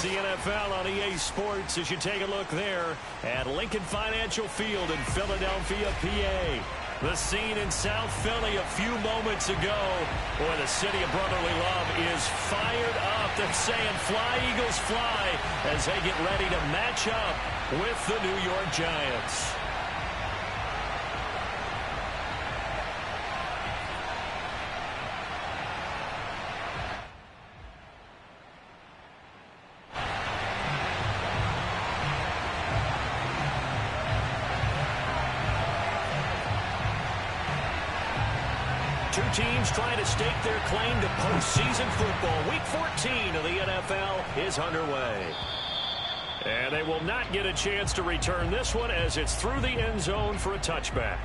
the NFL on EA Sports as you take a look there at Lincoln Financial Field in Philadelphia, PA. The scene in South Philly a few moments ago where the city of brotherly love is fired up. They're saying fly, Eagles, fly as they get ready to match up with the New York Giants. Two teams trying to stake their claim to postseason football. Week 14 of the NFL is underway. And they will not get a chance to return this one as it's through the end zone for a touchback.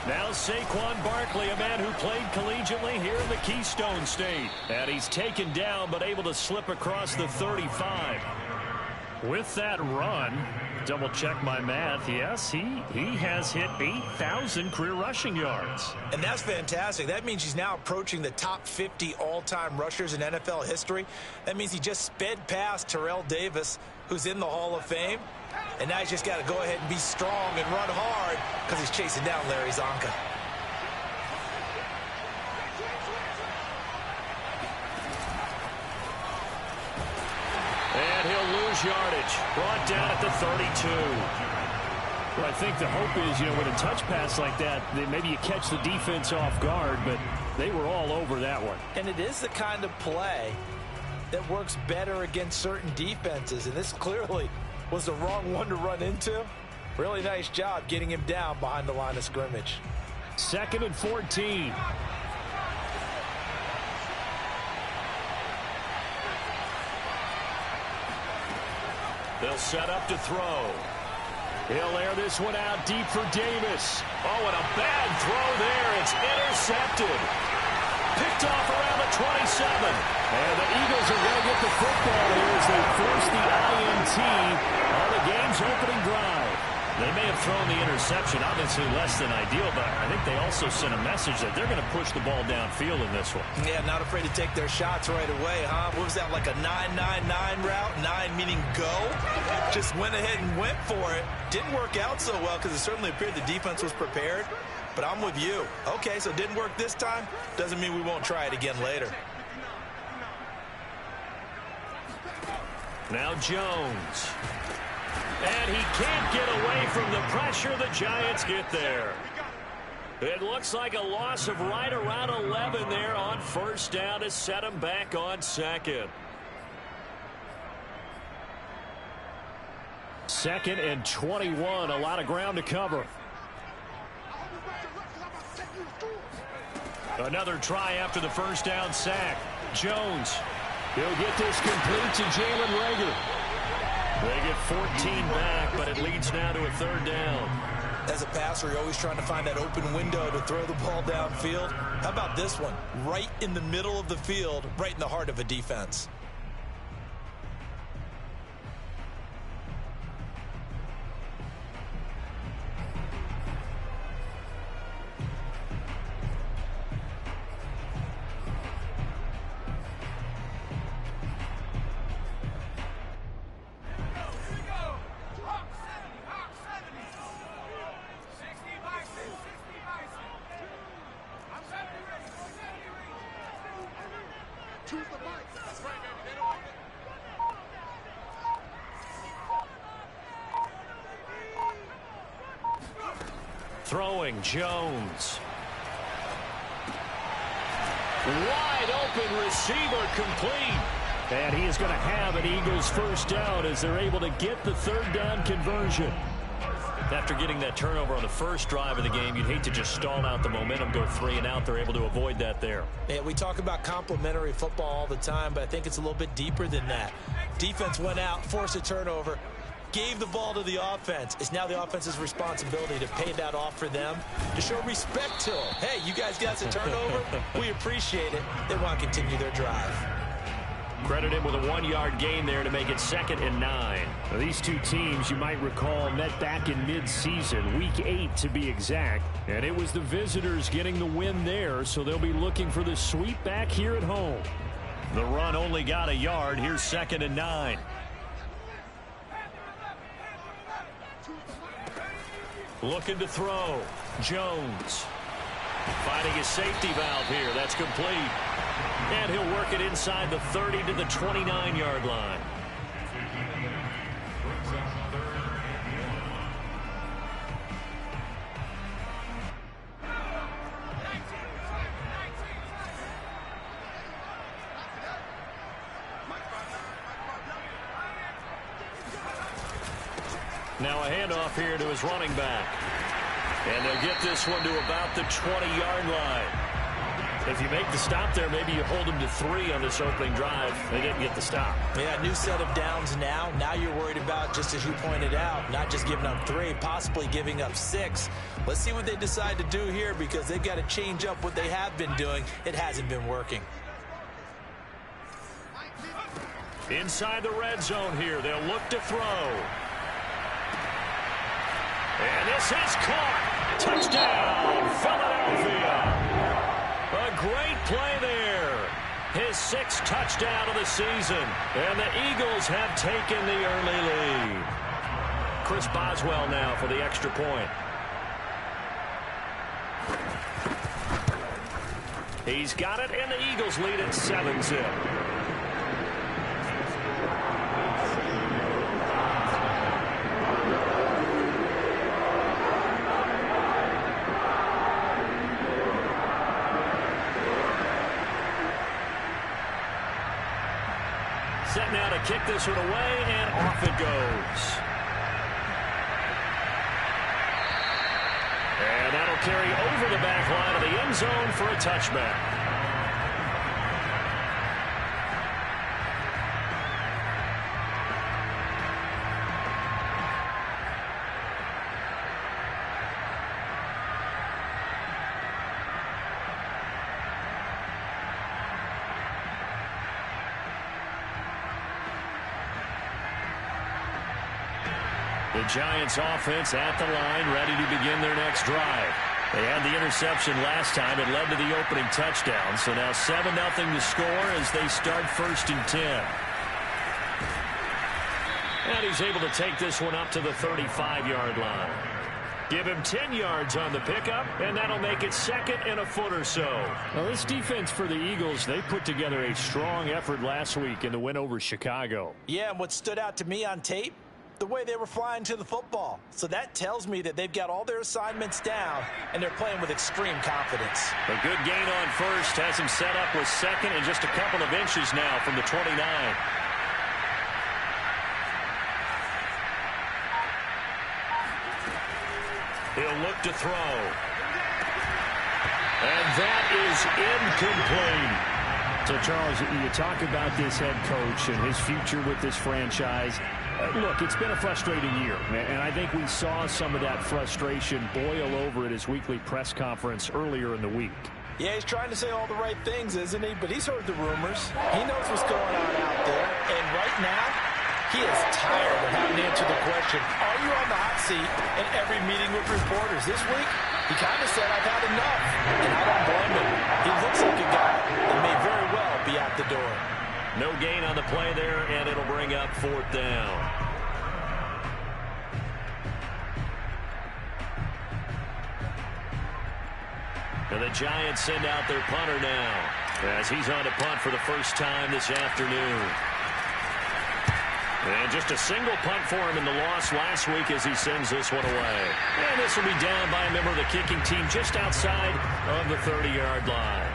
Now Saquon Barkley, a man who played collegiately here in the Keystone State. And he's taken down but able to slip across the 35. With that run, double check my math, yes, he has hit 8,000 career rushing yards. And that's fantastic. That means he's now approaching the top 50 all-time rushers in NFL history. That means he just sped past Terrell Davis, who's in the Hall of Fame. And now he's just got to go ahead and be strong and run hard because he's chasing down Larry Zonka. And he'll lose yardage. Brought down at the 32. Well, I think the hope is, with a touch pass like that, maybe you catch the defense off guard, but they were all over that one. And it is the kind of play that works better against certain defenses, and this clearly was the wrong one to run into. Really nice job getting him down behind the line of scrimmage. 2nd and 14. They'll set up to throw. He'll air this one out deep for Davis. Oh, and a bad throw there. It's intercepted. Picked off around the 27. And the Eagles are going to get the football here as they force the INT on the game's opening drive. They may have thrown the interception, obviously less than ideal, but I think they also sent a message that they're going to push the ball downfield in this one. Yeah, not afraid to take their shots right away, huh? What was that, like a 9-9-9 route? 9 meaning go? Just went ahead and went for it. Didn't work out so well because it certainly appeared the defense was prepared. But I'm with you. Okay, so it didn't work this time. Doesn't mean we won't try it again later. Now Jones. And he can't get away from the pressure. The Giants get there. It looks like a loss of right around 11 there on first down to set him back on second. 2nd and 21. A lot of ground to cover. Another try after the first down sack. Jones. He'll get this complete to Jalen Reagor. They get 14 back, but it leads now to a 3rd down. As a passer, you're always trying to find that open window to throw the ball downfield. How about this one? Right in the middle of the field, right in the heart of a defense. Throwing Jones. Wide open receiver complete. And he is going to have an Eagles first down as they're able to get the 3rd down conversion. After getting that turnover on the first drive of the game, you'd hate to just stall out the momentum, go 3 and out. They're able to avoid that there. Yeah, we talk about complementary football all the time, but I think it's a little bit deeper than that. Defense went out, forced a turnover. gave the ball to the offense. It's now the offense's responsibility to pay that off for them, to show respect to them. Hey, you guys got us a turnover? We appreciate it. They want to continue their drive. Credit him with a 1-yard gain there to make it 2nd and 9. Now, these two teams, you might recall, met back in mid-season, week 8 to be exact. And it was the visitors getting the win there, so they'll be looking for the sweep back here at home. The run only got a yard. Here's 2nd and 9. Looking to throw. Jones. Finding his safety valve here. That's complete. And he'll work it inside the 30 to the 29-yard line. Now a handoff here to his running back. And they'll get this one to about the 20-yard line. If you make the stop there, maybe you hold them to 3 on this opening drive. They didn't get the stop. Yeah, new set of downs now. Now you're worried about, just as you pointed out, not just giving up 3, possibly giving up 6. Let's see what they decide to do here, because they've got to change up what they have been doing. It hasn't been working. Inside the red zone here, they'll look to throw. And this is caught. Touchdown, Philadelphia. A great play there. His 6th touchdown of the season. And the Eagles have taken the early lead. Chris Boswell now for the extra point. He's got it, and the Eagles lead at 7-zip. Set now to kick this one away, and off it goes. And that'll carry over the back line of the end zone for a touchback. The Giants offense at the line, ready to begin their next drive. They had the interception last time. It led to the opening touchdown. So now 7-0 to score as they start 1st and 10. And he's able to take this one up to the 35-yard line. Give him 10 yards on the pickup, and that'll make it 2nd and a foot or so. Well, this defense for the Eagles, they put together a strong effort last week in the win over Chicago. Yeah, and what stood out to me on tape, the way they were flying to the football. So that tells me that they've got all their assignments down, and they're playing with extreme confidence. A good gain on 1st has him set up with 2nd and just a couple of inches now from the 29. He'll look to throw. And that is incomplete. So, Charles, you talk about this head coach and his future with this franchise. Look, it's been a frustrating year, and I think we saw some of that frustration boil over at his weekly press conference earlier in the week. Yeah, he's trying to say all the right things, isn't he? But he's heard the rumors. He knows what's going on out there. And right now, he is tired of having to answer the question, are you on the hot seat in every meeting with reporters? This week, he kind of said, I've had enough. And I don't blame him. He looks like a guy that may very well be out the door. No gain on the play there, and it'll bring up 4th down. And the Giants send out their punter now, as he's on to punt for the first time this afternoon. And just a single punt for him in the loss last week as he sends this one away. And this will be down by a member of the kicking team just outside of the 30-yard line.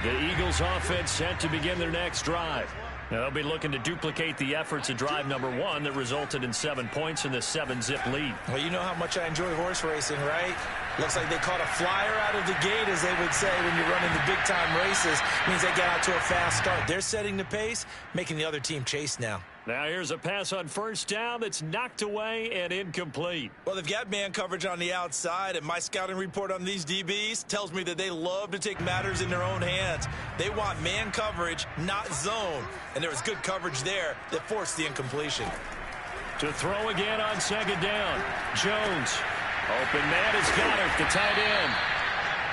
The Eagles offense set to begin their next drive. Now they'll be looking to duplicate the efforts of drive number 1 that resulted in 7 points in the 7-zip lead. Well, you know how much I enjoy horse racing, right? Looks like they caught a flyer out of the gate, as they would say when you're running the big-time races. Means they got out to a fast start. They're setting the pace, making the other team chase now. Now here's a pass on first down that's knocked away and incomplete. Well, they've got man coverage on the outside, and my scouting report on these DBs tells me that they love to take matters in their own hands. They want man coverage, not zone. And there was good coverage there that forced the incompletion. To throw again on second down. Jones. Open man is Goddard, the tight end.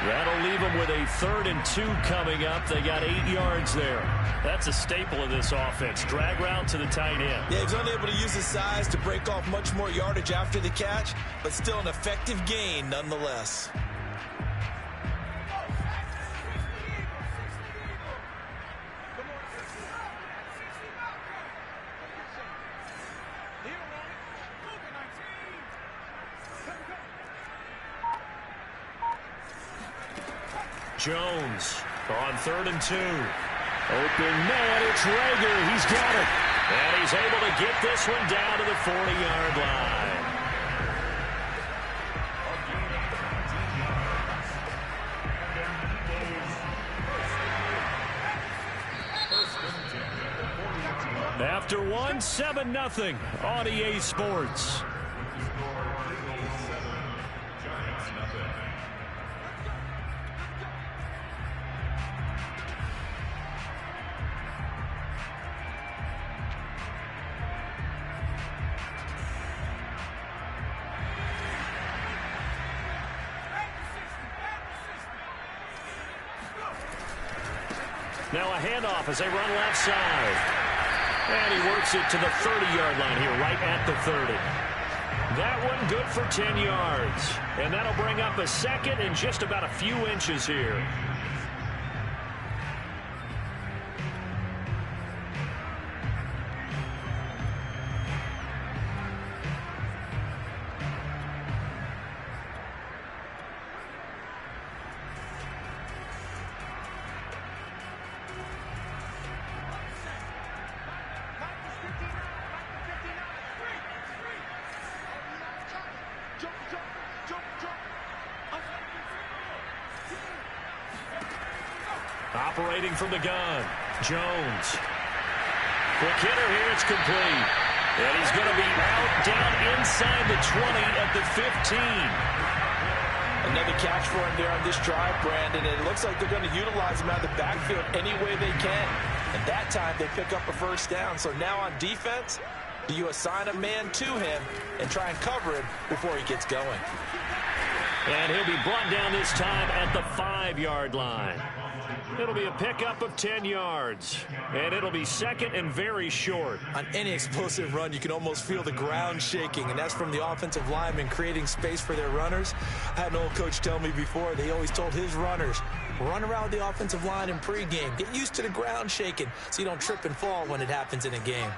That'll leave them with a 3rd and 2 coming up. They got 8 yards there. That's a staple of this offense. Drag route to the tight end. Yeah, he's only able to use his size to break off much more yardage after the catch, but still an effective gain nonetheless. Jones on 3rd and 2. Open man, it's Rager. He's got it. And he's able to get this one down to the 40-yard line. After 1, 7-0 on EA Sports. Now a handoff as they run left side. And he works it to the 30-yard line here, right at the 30. That one good for 10 yards. And that'll bring up a 2nd and just about a few inches here. Operating from the gun, Jones. Quick hitter here, it's complete. And he's going to be out down inside the 20 at the 15. Another catch for him there on this drive, Brandon. And it looks like they're going to utilize him out of the backfield any way they can. And that time they pick up a first down. So now on defense, do you assign a man to him and try and cover him before he gets going? And he'll be brought down this time at the 5-yard line. It'll be a pickup of 10 yards. And it'll be 2nd and very short. On any explosive run, you can almost feel the ground shaking, and that's from the offensive linemen creating space for their runners. I had an old coach tell me before, they always told his runners, run around the offensive line in pregame. Get used to the ground shaking so you don't trip and fall when it happens in a game.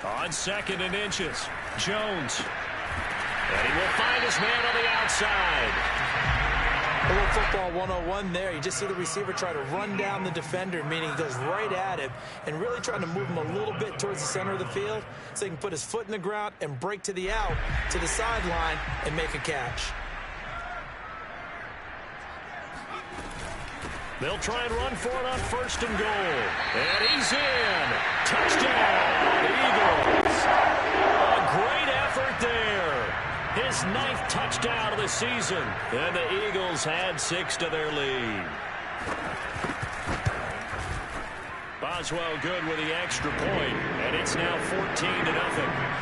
On 2nd and inches, Jones. And he will find his man on the outside. A little football 101 there. You just see the receiver try to run down the defender, meaning he goes right at him and really trying to move him a little bit towards the center of the field so he can put his foot in the ground and break to the out, to the sideline, and make a catch. They'll try and run for it on 1st and goal. And he's in. Touchdown, Eagles. A great effort there. His 9th touchdown of the season. And the Eagles had 6 to their lead. Boswell good with the extra point. And it's now 14-0.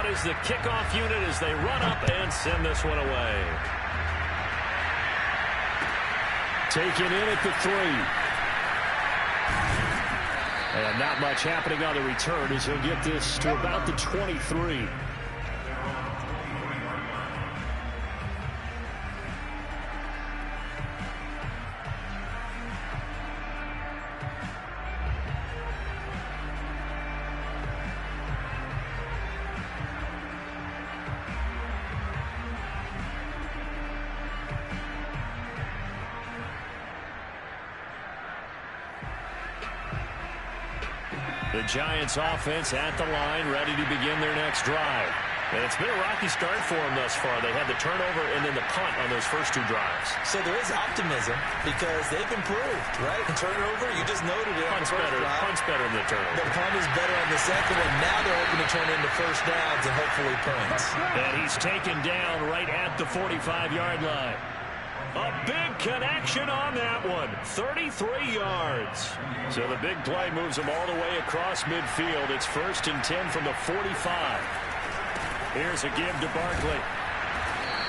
Is the kickoff unit as they run up and send this one away. Taken in at the 3. And not much happening on the return as he'll get this to about the 23. The Giants offense at the line, ready to begin their next drive. And it's been a rocky start for them thus far. They had the turnover and then the punt on those first two drives. So there is optimism because they've improved, right? And turnover, you just noted it. Punt's better than the turnover. The punt is better on the second one. Now they're hoping to turn into first downs and hopefully points. And he's taken down right at the 45-yard line. A big connection on that one. 33 yards. So the big play moves him all the way across midfield. It's 1st and 10 from the 45. Here's a give to Barkley.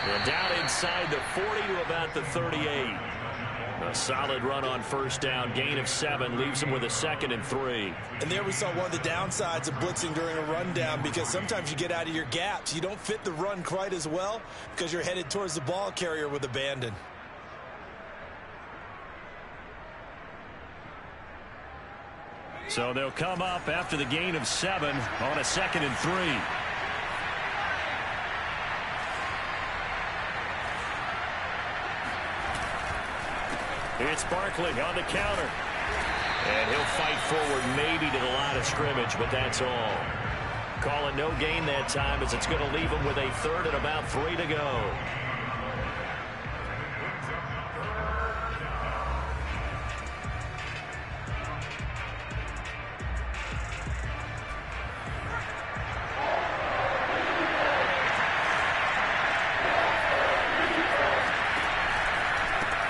And down inside the 40 to about the 38. A solid run on first down. Gain of 7 leaves him with a 2nd and 3. And there we saw one of the downsides of blitzing during a rundown because sometimes you get out of your gaps. You don't fit the run quite as well because you're headed towards the ball carrier with abandon. So they'll come up after the gain of 7 on a 2nd and 3. It's Barkley on the counter. And he'll fight forward maybe to the line of scrimmage, but that's all. Call it no gain that time as it's going to leave him with a 3rd and about 3 to go.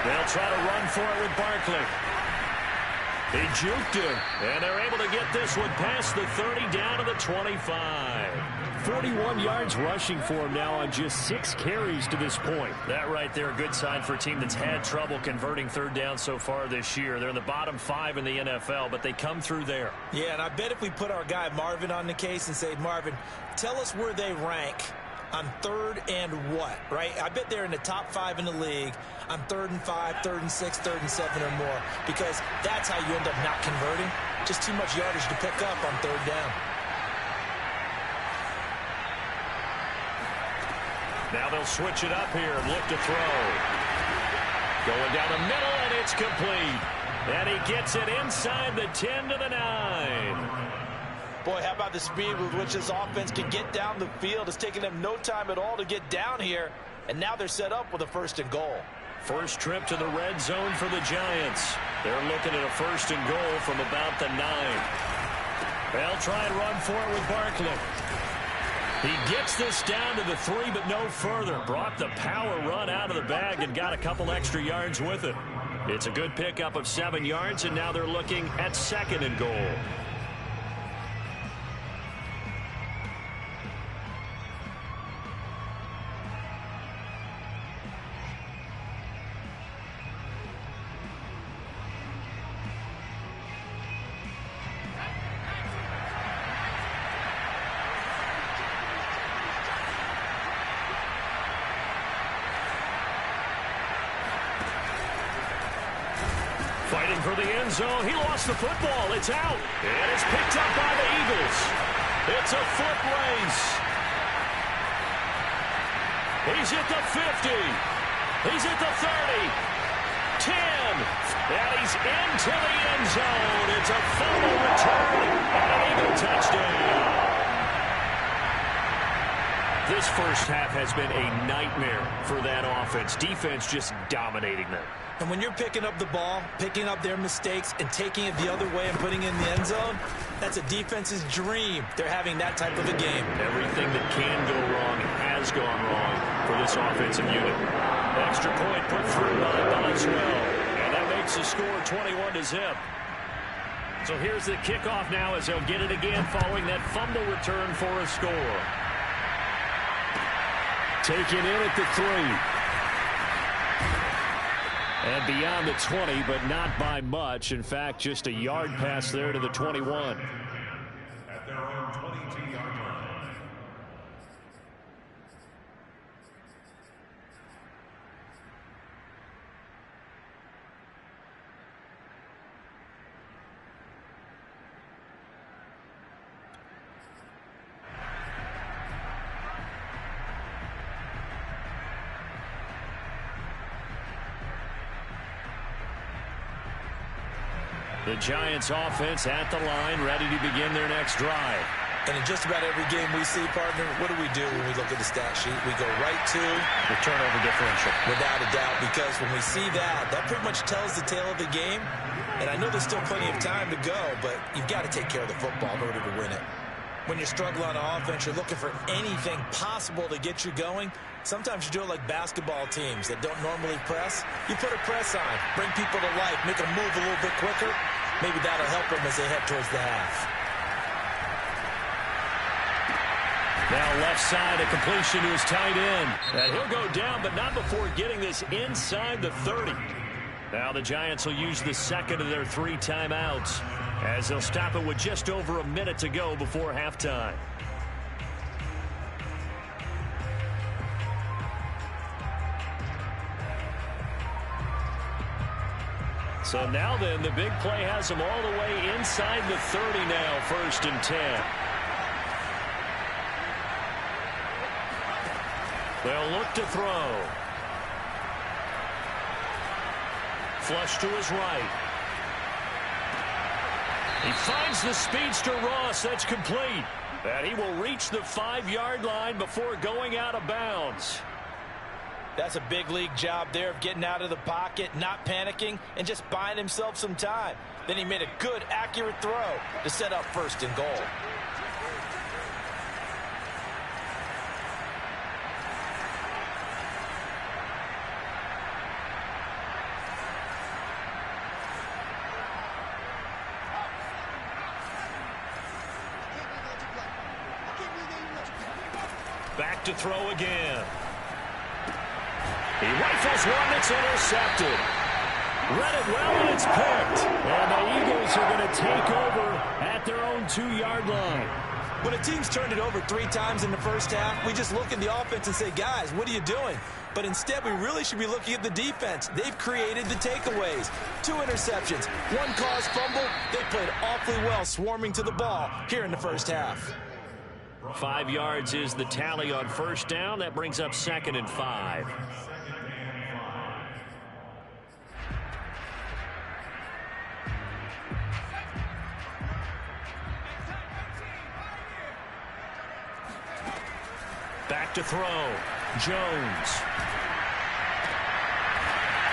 They'll try to run for it with Barkley. He juked him, and they're able to get this one past the 30 down to the 25. 41 yards rushing for him now on just 6 carries to this point. That right there, a good sign for a team that's had trouble converting 3rd down so far this year. They're in the bottom 5 in the NFL, but they come through there. Yeah, and I bet if we put our guy Marvin on the case and say, Marvin, tell us where they rank on 3rd and what, right? I bet they're in the top 5 in the league on 3rd and 5, 3rd and 6, 3rd and 7 or more, because that's how you end up not converting. Just too much yardage to pick up on 3rd down. Now they'll switch it up here and look to throw. Going down the middle, and it's complete. And he gets it inside the 10 to the 9. Boy, how about the speed with which this offense can get down the field? It's taking them no time at all to get down here, and now they're set up with a 1st and goal. First trip to the red zone for the Giants. They're looking at a 1st and goal from about the 9. They'll try and run for it with Barkley. He gets this down to the 3, but no further. Brought the power run out of the bag and got a couple extra yards with it. It's a good pickup of 7 yards, and now they're looking at 2nd and goal. Fighting for the end zone. He lost the football. It's out. And it's picked up by the Eagles. It's a foot race. He's at the 50. He's at the 30. 10. And he's into the end zone. It's a fumble return and an Eagle touchdown. This first half has been a nightmare for that offense. Defense just dominating them. And when you're picking up the ball, picking up their mistakes, and taking it the other way and putting it in the end zone, that's a defense's dream. They're having that type of a game. Everything that can go wrong has gone wrong for this offensive unit. Extra point put through by Boswell. And that makes the score 21-0. So here's the kickoff now as they'll get it again following that fumble return for a score. Taken in at the 3. And beyond the 20, but not by much. In fact, just a yard pass there to the 21. At their own 22-yard line. The Giants offense at the line, ready to begin their next drive. And in just about every game we see, partner, what do we do when we look at the stat sheet? We go right to the turnover differential. Without a doubt, because when we see that, that pretty much tells the tale of the game. And I know there's still plenty of time to go, but you've got to take care of the football in order to win it. When you're struggling on offense, you're looking for anything possible to get you going. Sometimes you do it like basketball teams that don't normally press. You put a press on, bring people to life, make them move a little bit quicker. Maybe that'll help them as they head towards the half. Now left side, a completion to his tight end. And he'll go down, but not before getting this inside the 30. Now the Giants will use the second of their 3 timeouts as they'll stop it with just over a minute to go before halftime. So now then, the big play has them all the way inside the 30 now, 1st and 10. They'll look to throw. Flush to his right. He finds the speedster Ross. That's complete. And he will reach the 5-yard line before going out of bounds. That's a big league job there of getting out of the pocket, not panicking, and just buying himself some time. Then he made a good, accurate throw to set up 1st and goal. Back to throw again. He rifles one that's intercepted. Read it well, and it's picked. And the Eagles are going to take over at their own 2-yard line. When a team's turned it over 3 times in the first half, we just look at the offense and say, guys, what are you doing? But instead, we really should be looking at the defense. They've created the takeaways. 2 interceptions, 1 caused fumble. They played awfully well swarming to the ball here in the first half. 5 yards is the tally on 1st down. That brings up 2nd and 5. Back to throw. Jones.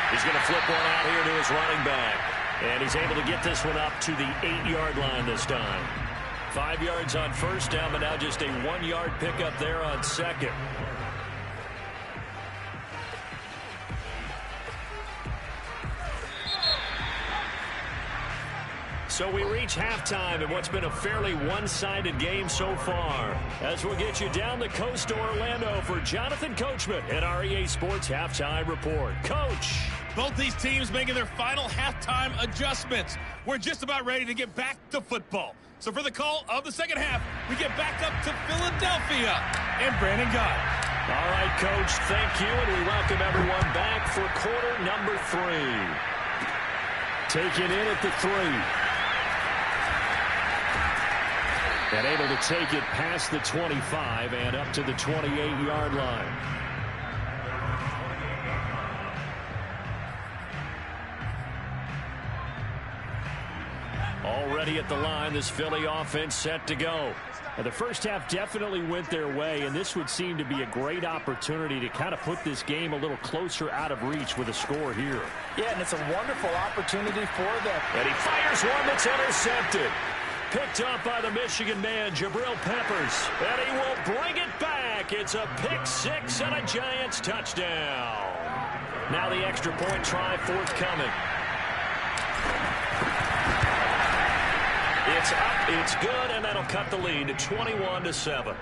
He's going to flip one out here to his running back. And he's able to get this one up to the 8-yard line this time. 5 yards on 1st down, but now just a 1-yard pickup there on 2nd. So we reach halftime in what's been a fairly one-sided game so far. As we'll get you down the coast to Orlando for Jonathan Coachman at our EA Sports Halftime Report. Coach. Both these teams making their final halftime adjustments. We're just about ready to get back to football. So for the call of the second half, we get back up to Philadelphia and Brandon Gott. All right, Coach, thank you, and we welcome everyone back for quarter number 3. Taken in at the 3. And able to take it past the 25 and up to the 28-yard line. Already at the line, this Philly offense set to go. Now, the first half definitely went their way, and this would seem to be a great opportunity to kind of put this game a little closer out of reach with a score here. Yeah, and it's a wonderful opportunity for them. And he fires one that's intercepted. Picked up by the Michigan man, Jabril Peppers. And he will bring it back. It's a pick-6 and a Giants touchdown. Now the extra point try forthcoming. It's up, it's good, and that'll cut the lead to 21-7.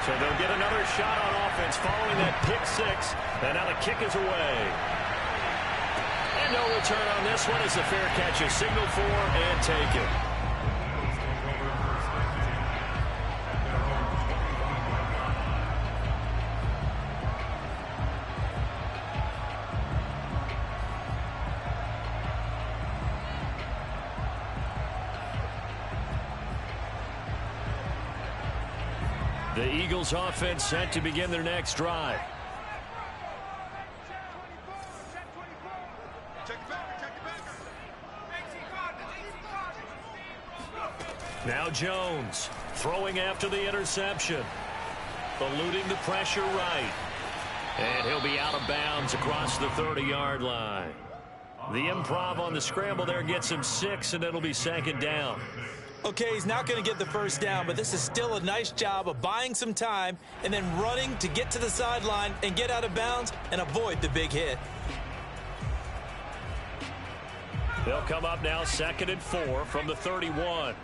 So they'll get another shot on offense following that pick-6. And now the kick is away. And no return on this one as the fair catch is signaled for and taken. The Eagles offense set to begin their next drive. Now Jones throwing after the interception. Eluding the pressure right. And he'll be out of bounds across the 30-yard line. The improv on the scramble there gets him 6, and it'll be second down. Okay, he's not going to get the first down, but this is still a nice job of buying some time and then running to get to the sideline and get out of bounds and avoid the big hit. They'll come up now 2nd and 4 from the 31.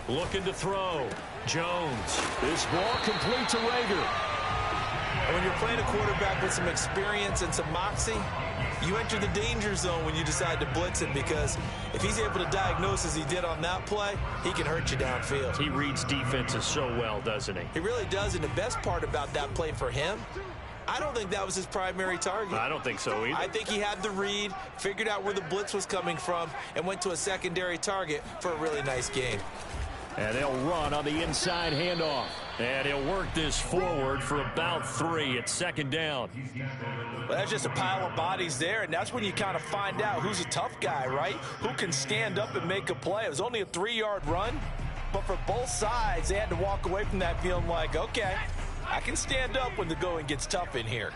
Looking to throw. Jones. This ball complete to Reagor. And when you're playing a quarterback with some experience and some moxie, you enter the danger zone when you decide to blitz him, because if he's able to diagnose as he did on that play, he can hurt you downfield. He reads defenses so well, doesn't he? He really does, and the best part about that play for him, I don't think that was his primary target. I don't think so either. I think he had the read, figured out where the blitz was coming from, and went to a secondary target for a really nice gain. And they'll run on the inside handoff. And he'll work this forward for about 3 at 2nd down. Well, that's just a pile of bodies there, and that's when you kind of find out who's a tough guy, right? Who can stand up and make a play. It was only a 3-yard run, but for both sides, they had to walk away from that feeling like, okay, I can stand up when the going gets tough in here.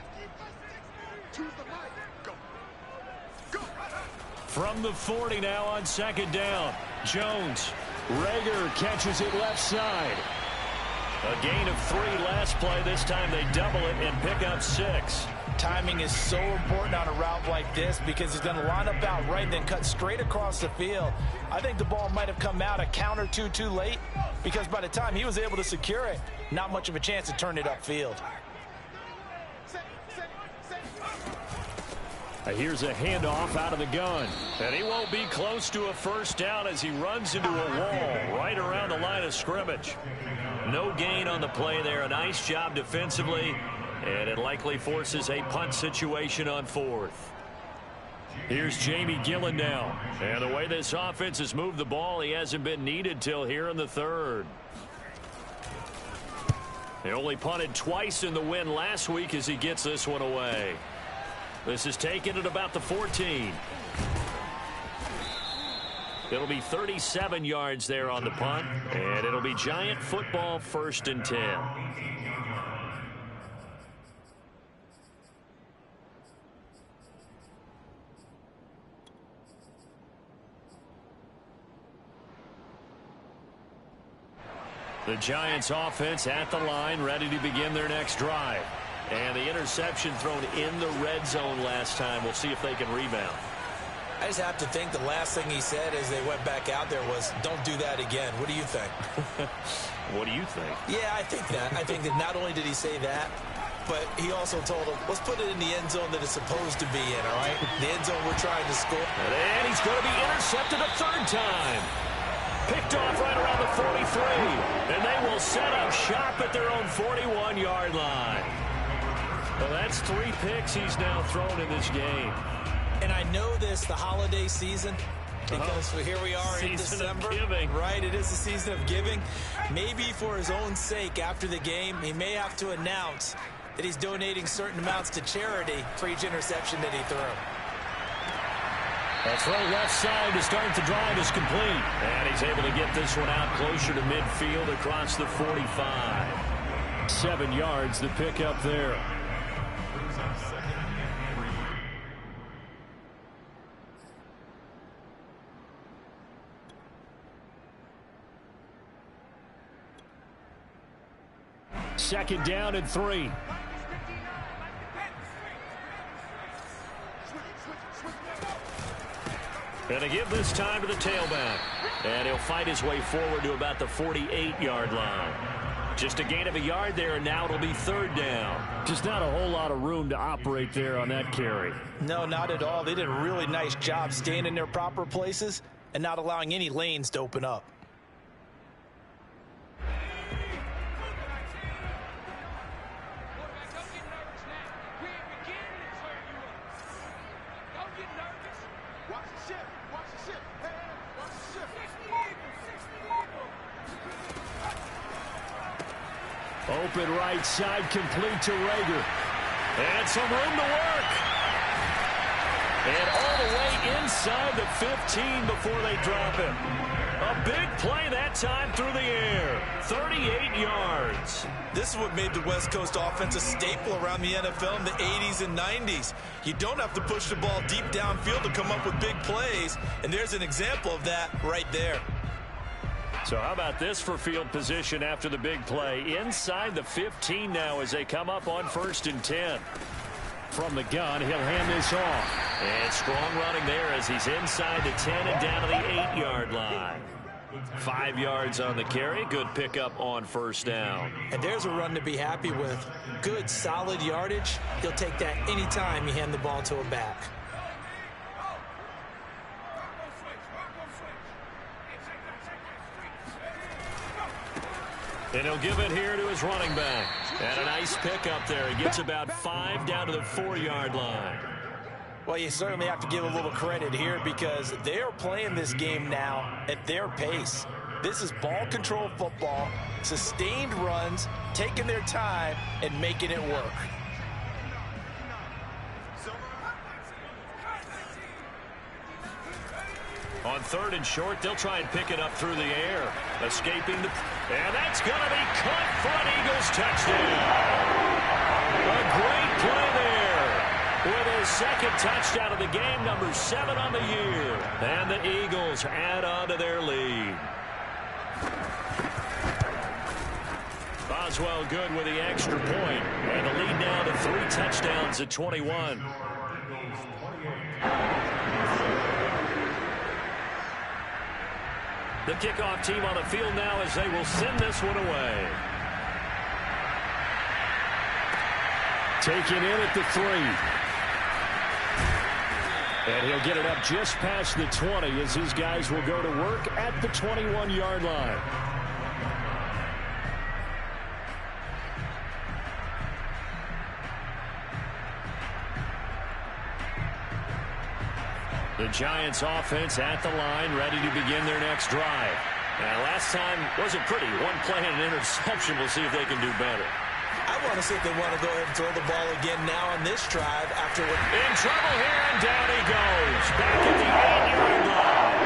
From the 40 now on 2nd down. Jones. Reagor catches it left side. A gain of 3 last play. This time they double it and pick up 6. Timing is so important on a route like this, because he's going to line up out right and then cut straight across the field. I think the ball might have come out a count or two too late, because by the time he was able to secure it, not much of a chance to turn it upfield. Here's a handoff out of the gun. And he won't be close to a first down as he runs into a wall right around the line of scrimmage. No gain on the play there. A nice job defensively, and it likely forces a punt situation on 4th. Here's Jamie Gillen now. And the way this offense has moved the ball, he hasn't been needed till here in the 3rd. He only punted twice in the win last week as he gets this one away. This is taken at about the 14. It'll be 37 yards there on the punt, and it'll be Giant football 1st and 10. The Giants offense at the line, ready to begin their next drive. And the interception thrown in the red zone last time. We'll see if they can rebound. I just have to think the last thing he said as they went back out there was, don't do that again. What do you think? What do you think? Yeah, I think that. I think that not only did he say that, but he also told him, let's put it in the end zone that it's supposed to be in, all right? The end zone we're trying to score. And he's going to be intercepted a 3rd time. Picked off right around the 43. And they will set up shop at their own 41-yard line. Well, that's 3 picks he's now thrown in this game. And I know this, the holiday season, because here we are in December. Right, it is the season of giving. Maybe for his own sake, after the game, he may have to announce that he's donating certain amounts to charity for each interception that he threw. That's right, left side to start the drive is complete. And he's able to get this one out closer to midfield across the 45. 7 yards, the pick up there. Second down and 3. And to give this time to the tailback. And he'll fight his way forward to about the 48-yard line. Just a gain of a yard there, and now it'll be 3rd down. Just not a whole lot of room to operate there on that carry. No, not at all. They did a really nice job staying in their proper places and not allowing any lanes to open up. Open right side, complete to Reagor. And some room to work. And all the way inside the 15 before they drop him. A big play that time through the air. 38 yards. This is what made the West Coast offense a staple around the NFL in the 80s and 90s. You don't have to push the ball deep downfield to come up with big plays, and there's an example of that right there. So how about this for field position after the big play? Inside the 15 now as they come up on 1st and 10. From the gun, he'll hand this off. And strong running there as he's inside the 10 and down to the 8-yard line. 5 yards on the carry. Good pickup on 1st down. And there's a run to be happy with. Good, solid yardage. He'll take that anytime you hand the ball to a back. And he'll give it here to his running back. And a nice pickup there. He gets about 5 down to the 4-yard line. Well, you certainly have to give a little credit here because they are playing this game now at their pace. This is ball control football, sustained runs, taking their time, and making it work. On 3rd and short, they'll try and pick it up through the air. Escaping the... And that's going to be caught for an Eagles touchdown. A great play there. With his 2nd touchdown of the game, number 7 on the year. And the Eagles add on to their lead. Boswell good with the extra point. And the lead now to 3 touchdowns at 21. The kickoff team on the field now as they will send this one away. Taken in at the 3. And he'll get it up just past the 20 as his guys will go to work at the 21-yard line. The Giants offense at the line, ready to begin their next drive. Now, last time wasn't pretty. 1 play and an interception. We'll see if they can do better. I want to see if they want to go ahead and throw the ball again now on this drive after what... In trouble here, and down he goes. Back at the 8-yard line.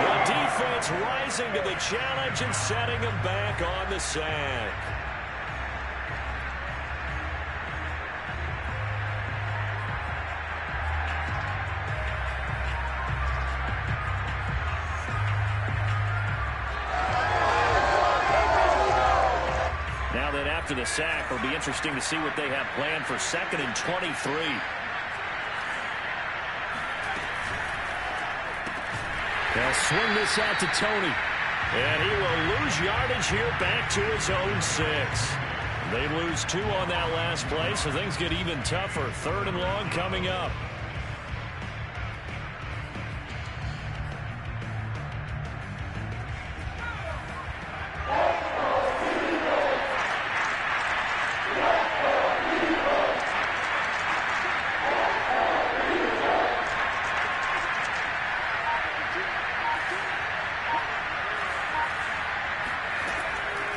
The defense rising to the challenge and setting him back on the sack. After the sack, it'll be interesting to see what they have planned for 2nd and 23. They'll swing this out to Tony. And he will lose yardage here back to his own 6. They lose 2 on that last play, so things get even tougher. 3rd and long coming up.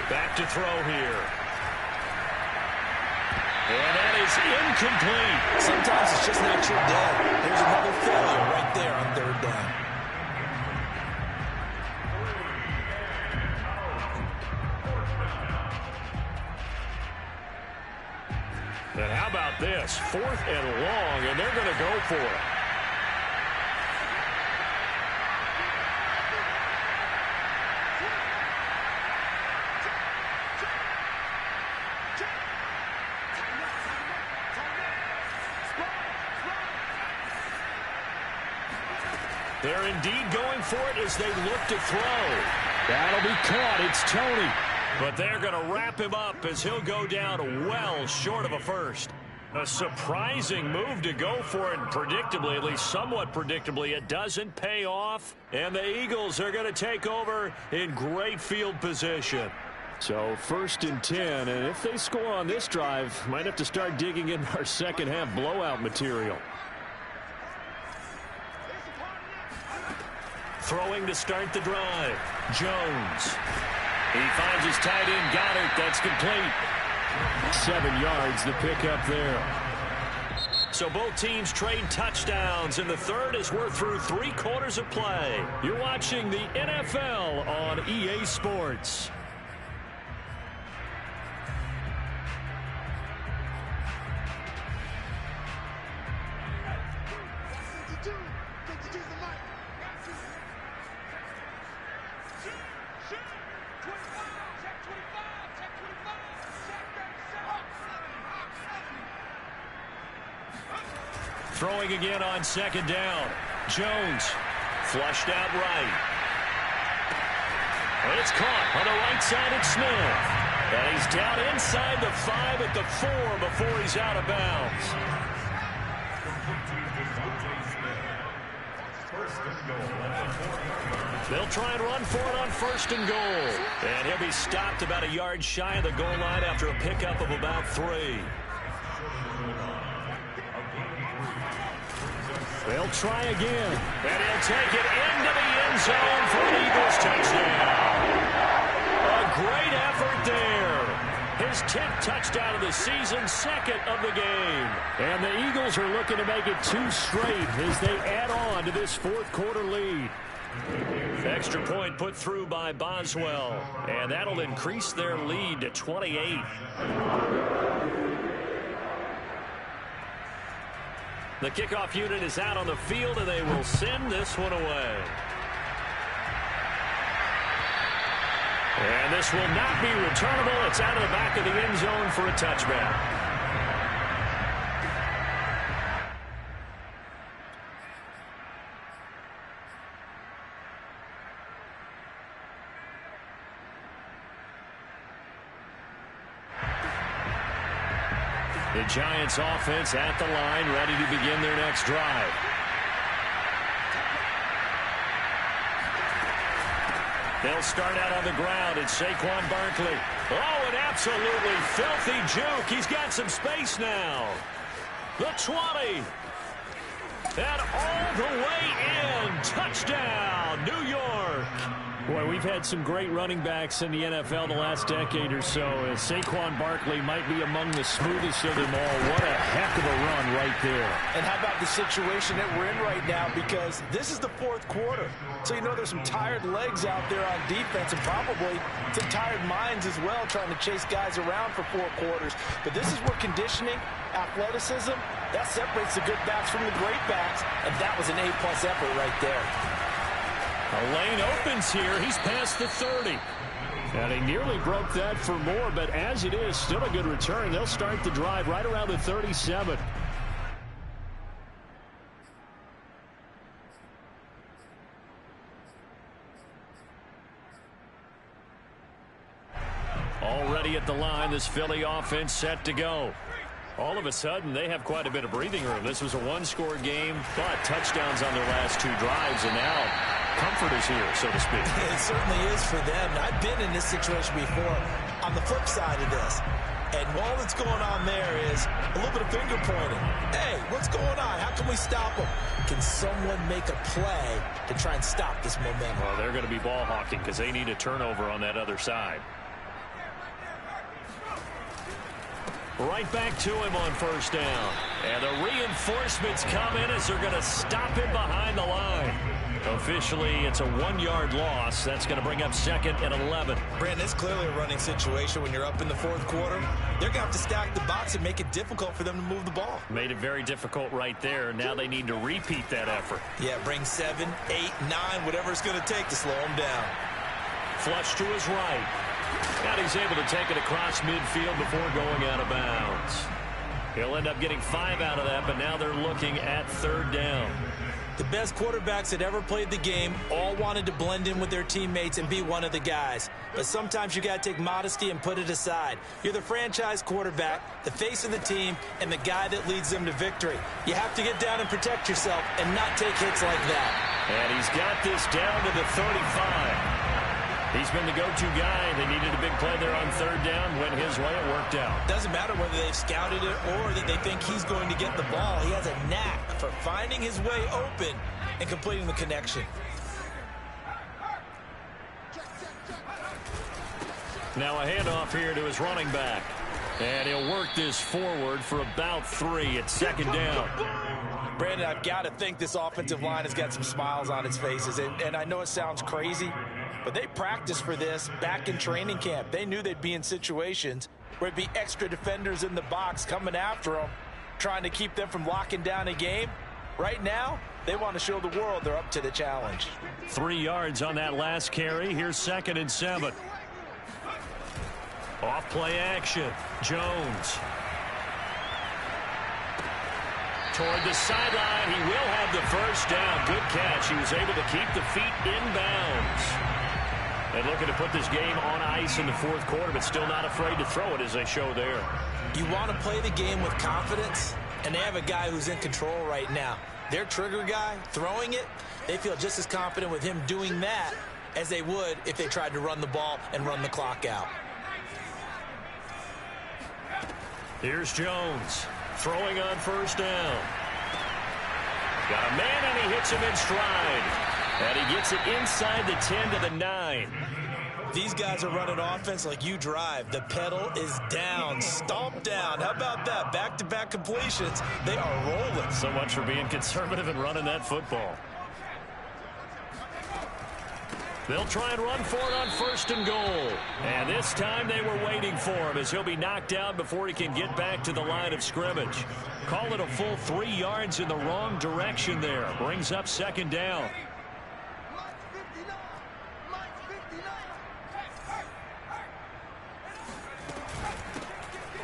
Back to throw here. And that is incomplete. Sometimes it's just not your day. There's another failure right there on 3rd down. And how about this? 4th and long, and they're going to go for it. They're indeed going for it as they look to throw. That'll be caught. It's Tony. But they're going to wrap him up as he'll go down well short of a first. A surprising move to go for it, and predictably, at least somewhat predictably, it doesn't pay off. And the Eagles are going to take over in great field position. So 1st and 10, and if they score on this drive, might have to start digging in our second half blowout material. Throwing to start the drive. Jones. He finds his tight end, Goddard. That's complete. 7 yards, the pickup there. So both teams trade touchdowns in the third as we're through 3 quarters of play. You're watching the NFL on EA Sports. Throwing again on second down. Jones flushed out right. And it's caught on the right side of Smith. And he's down inside the 5 at the 4 before he's out of bounds. They'll try and run for it on 1st and goal. And he'll be stopped about a yard shy of the goal line after a pickup of about 3. They'll try again. And he'll take it into the end zone for an Eagles touchdown. A great effort there. His 10th touchdown of the season, 2nd of the game. And the Eagles are looking to make it 2 straight as they add on to this 4th quarter lead. Extra point put through by Boswell. And that'll increase their lead to 28. The kickoff unit is out on the field, and they will send this one away. And this will not be returnable. It's out of the back of the end zone for a touchback. The Giants offense at the line, ready to begin their next drive. They'll start out on the ground. It's Saquon Barkley. Oh, an absolutely filthy juke. He's got some space now. The 20. And all the way in. Touchdown, New York. Boy, we've had some great running backs in the NFL the last decade or so. Saquon Barkley might be among the smoothest of them all. What a heck of a run right there. And how about the situation that we're in right now? Because this is the 4th quarter. So you know there's some tired legs out there on defense and probably some tired minds as well trying to chase guys around for 4 quarters. But this is where conditioning, athleticism, that separates the good backs from the great backs. And that was an A-plus effort right there. A lane opens here. He's past the 30. And he nearly broke that for more, but as it is, still a good return. They'll start the drive right around the 37. Already at the line, this Philly offense set to go. All of a sudden, they have quite a bit of breathing room. This was a 1-score game, but touchdowns on their last 2 drives, and now comfort is here, so to speak. It certainly is for them. I've been in this situation before on the flip side of this. And all that's going on there is a little bit of finger pointing. Hey, what's going on? How can we stop them? Can someone make a play to try and stop this momentum? Well, they're going to be ball hawking because they need a turnover on that other side. Right back to him on 1st down. And the reinforcements come in as they're going to stop him behind the line. Officially, it's a 1-yard loss. That's going to bring up 2nd and 11. Brandon, it's clearly a running situation when you're up in the 4th quarter. They're going to have to stack the box and make it difficult for them to move the ball. Made it very difficult right there. Now they need to repeat that effort. Yeah, bring 7, 8, 9, whatever it's going to take to slow them down. Flush to his right. And he's able to take it across midfield before going out of bounds. He'll end up getting 5 out of that, but now they're looking at 3rd down. The best quarterbacks that ever played the game all wanted to blend in with their teammates and be one of the guys. But sometimes you got to take modesty and put it aside. You're the franchise quarterback, the face of the team, and the guy that leads them to victory. You have to get down and protect yourself and not take hits like that. And he's got this down to the 35. He's been the go-to guy. They needed a big play there on 3rd down. Went his way. It worked out. Doesn't matter whether they've scouted it or that they think he's going to get the ball. He has a knack for finding his way open and completing the connection. Now a handoff here to his running back. And he'll work this forward for about 3 at second down. Brandon, I've got to think this offensive line has got some smiles on its faces. And I know it sounds crazy, but they practiced for this back in training camp. They knew they'd be in situations where it'd be extra defenders in the box coming after them, trying to keep them from locking down a game. Right now, they want to show the world they're up to the challenge. 3 yards on that last carry. Here's 2nd and 7. Off play action. Jones. Toward the sideline. He will have the first down. Good catch. He was able to keep the feet inbounds. And looking to put this game on ice in the 4th quarter, but still not afraid to throw it as they show there. You want to play the game with confidence, and they have a guy who's in control right now. Their trigger guy, throwing it, they feel just as confident with him doing that as they would if they tried to run the ball and run the clock out. Here's Jones throwing on first down. Got a man, and he hits him in stride. And he gets it inside the 10 to the 9. These guys are running offense like you drive. The pedal is down, stomp down. How about that? Back-to-back completions. They are rolling. So much for being conservative and running that football. They'll try and run for it on 1st and goal. And this time they were waiting for him as he'll be knocked down before he can get back to the line of scrimmage. Call it a full 3 yards in the wrong direction there. Brings up 2nd down.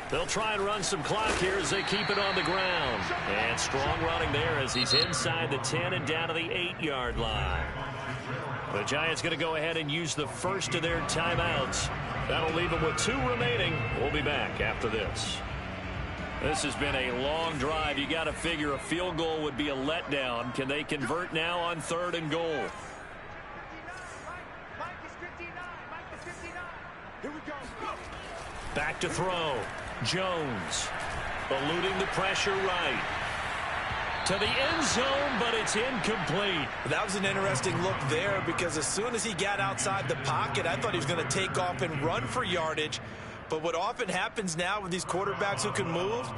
They'll try and run some clock here as they keep it on the ground. And strong running there as he's inside the 10 and down to the 8-yard line. The Giants going to go ahead and use the first of their timeouts. That'll leave them with 2 remaining. We'll be back after this. This has been a long drive. You got to figure a field goal would be a letdown. Can they convert now on 3rd and goal? Back to throw. Jones eluding the pressure right. To the end zone, but it's incomplete. That was an interesting look there because as soon as he got outside the pocket, I thought he was going to take off and run for yardage. But what often happens now with these quarterbacks who can move,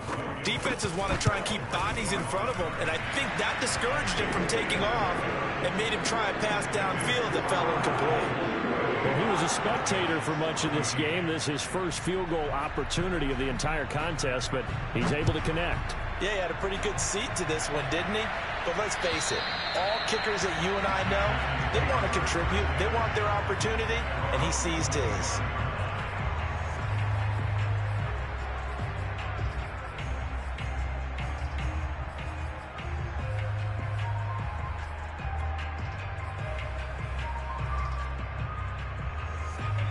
defenses want to try and keep bodies in front of them, and I think that discouraged him from taking off and made him try a pass downfield that fell incomplete. Well, he was a spectator for much of this game. This is his first field goal opportunity of the entire contest, but he's able to connect. Yeah, he had a pretty good seat to this one, didn't he? But let's face it, all kickers that you and I know, they want to contribute. They want their opportunity, and he seized his.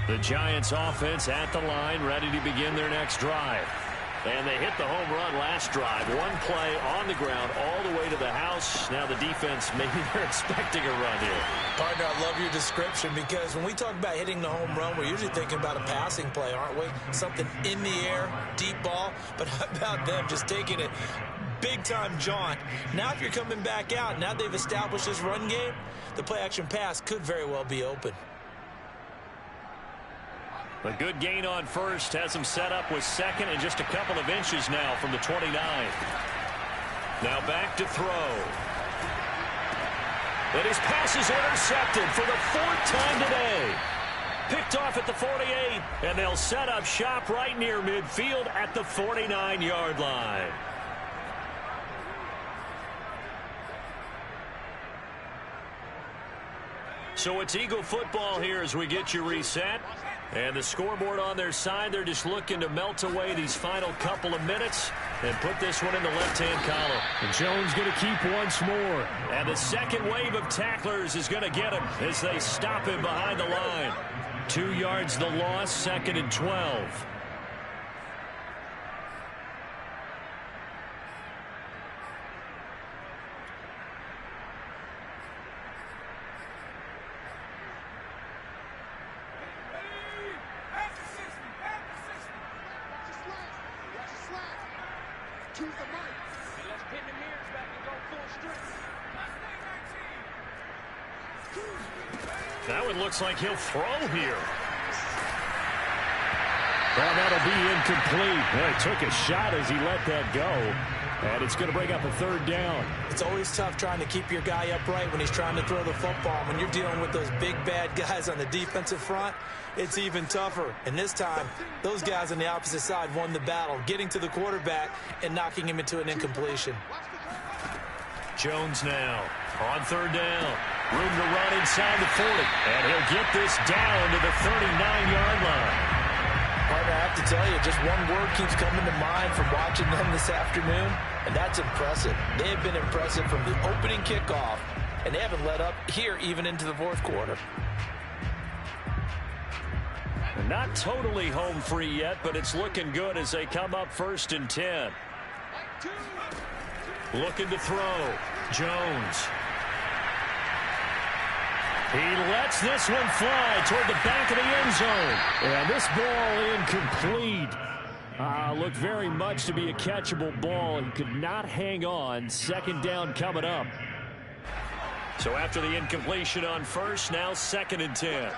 The Giants offense at the line, ready to begin their next drive. And they hit the home run last drive. 1 play on the ground all the way to the house. Now the defense, maybe they're expecting a run here. Partner, I love your description because when we talk about hitting the home run, we're usually thinking about a passing play, aren't we? Something in the air, deep ball. But how about them just taking it big-time jaunt? Now if you're coming back out, now they've established this run game, the play-action pass could very well be open. A good gain on first has him set up with 2nd and just a couple of inches now from the 29. Now back to throw. And his pass is intercepted for the 4th time today. Picked off at the 48, and they'll set up shop right near midfield at the 49-yard line. So it's Eagle football here as we get you reset. And the scoreboard on their side, they're just looking to melt away these final couple of minutes and put this one in the left-hand column. And Jones going to keep once more. And the second wave of tacklers is going to get him as they stop him behind the line. 2 yards the loss, 2nd and 12. That one looks like he'll throw here. Well, that'll be incomplete. Well, he took a shot as he let that go. And it's going to bring up a third down. It's always tough trying to keep your guy upright when he's trying to throw the football. When you're dealing with those big, bad guys on the defensive front, it's even tougher. And this time, those guys on the opposite side won the battle, getting to the quarterback and knocking him into an incompletion. Jones now on third down. Room to run inside the 40. And he'll get this down to the 39-yard line. Partner, I have to tell you, just one word keeps coming to mind from watching them this afternoon, and that's impressive. They have been impressive from the opening kickoff, and they haven't let up here even into the fourth quarter. Not totally home free yet, but it's looking good as they come up 1st and 10. Looking to throw. Jones. He lets this one fly toward the back of the end zone. And this ball incomplete. Looked very much to be a catchable ball and could not hang on. 2nd down coming up. So after the incompletion on first, now 2nd and 10.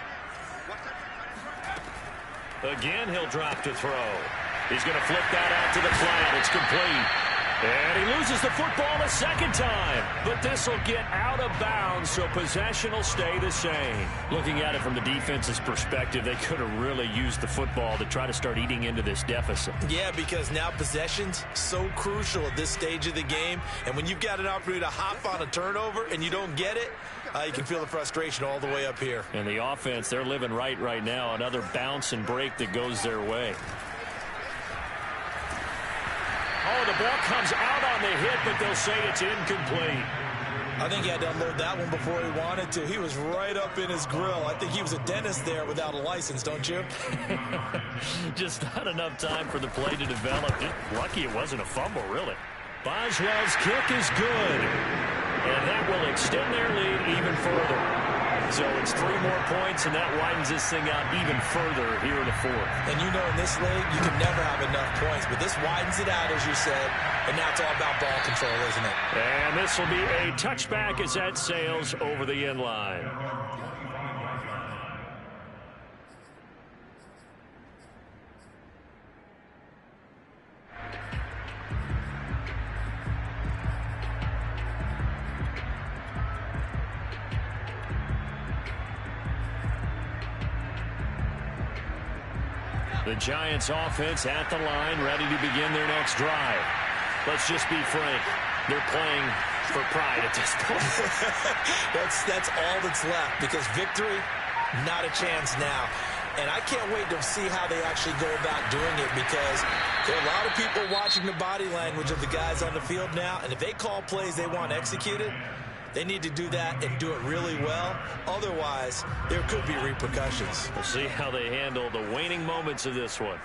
Again, he'll drop to throw. He's going to flip that out to the flat. It's complete. And he loses the football a second time. But this will get out of bounds, so possession will stay the same. Looking at it from the defense's perspective, they could have really used the football to try to start eating into this deficit. Yeah, because now possession's so crucial at this stage of the game. And when you've got an opportunity to hop on a turnover and you don't get it, you can feel the frustration all the way up here. And the offense, they're living right now. Another bounce and break that goes their way. Oh, the ball comes out on the hit, but they'll say it's incomplete. I think he had to unload that one before he wanted to. He was right up in his grill. I think he was a dentist there without a license, don't you? Just not enough time for the play to develop. Lucky it wasn't a fumble, really. Boswell's kick is good. And that will extend their lead even further. So it's 3 more points, and that widens this thing out even further here in the 4th. And you know in this league, you can never have enough points. But this widens it out, as you said. And now it's all about ball control, isn't it? And this will be a touchback as that sails over the end line. The Giants offense at the line, ready to begin their next drive. Let's just be frank. They're playing for pride at this point. That's all that's left, because victory, not a chance now. And I can't wait to see how they actually go about doing it, because there are a lot of people watching the body language of the guys on the field now, and if they call plays they want executed, they need to do that and do it really well. Otherwise, there could be repercussions. We'll see how they handle the waning moments of this one.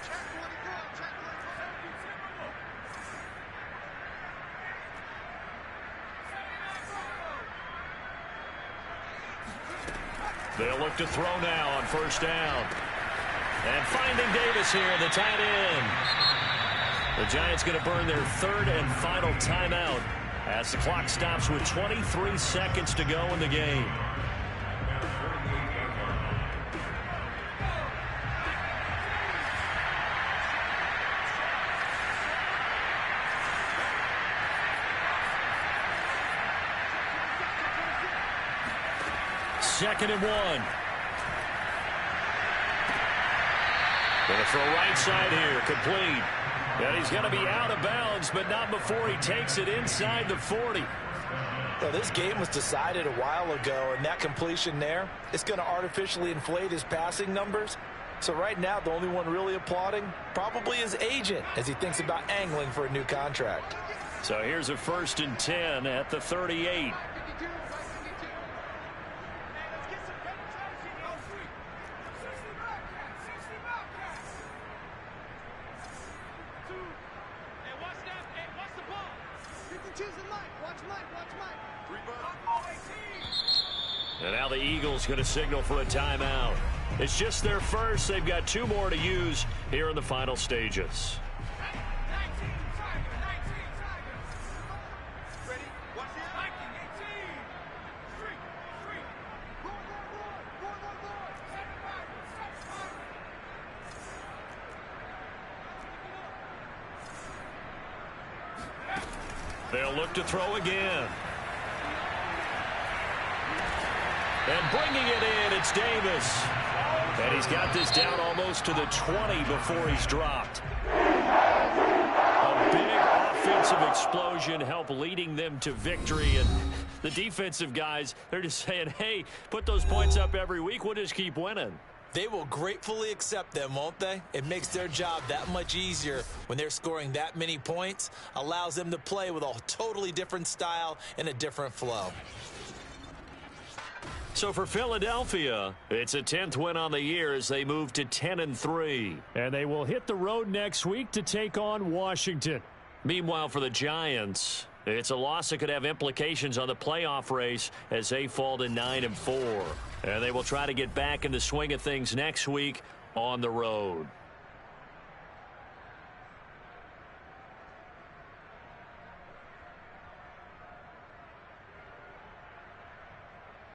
They'll look to throw now on 1st down. And finding Davis here, the tight end. The Giants going to burn their 3rd and final timeout as the clock stops with 23 seconds to go in the game. Second and 1. Going to throw right side here, complete. And he's going to be out of bounds, but not before he takes it inside the 40. Well, this game was decided a while ago, and that completion there, it's going to artificially inflate his passing numbers. So right now, the only one really applauding probably his agent as he thinks about angling for a new contract. So here's a 1st and 10 at the 38. And now the Eagles going to signal for a timeout. It's just their first. They've got 2 more to use here in the final stages. They'll look to throw again. And bringing it in, it's Davis. And he's got this down almost to the 20 before he's dropped. A big offensive explosion helped leading them to victory. And the defensive guys, they're just saying, hey, put those points up every week. We'll just keep winning. They will gratefully accept them, won't they? It makes their job that much easier when they're scoring that many points. Allows them to play with a totally different style and a different flow. So for Philadelphia, it's a 10th win on the year as they move to 10-3. And they will hit the road next week to take on Washington. Meanwhile, for the Giants, it's a loss that could have implications on the playoff race as they fall to 9-4. And they will try to get back in the swing of things next week on the road.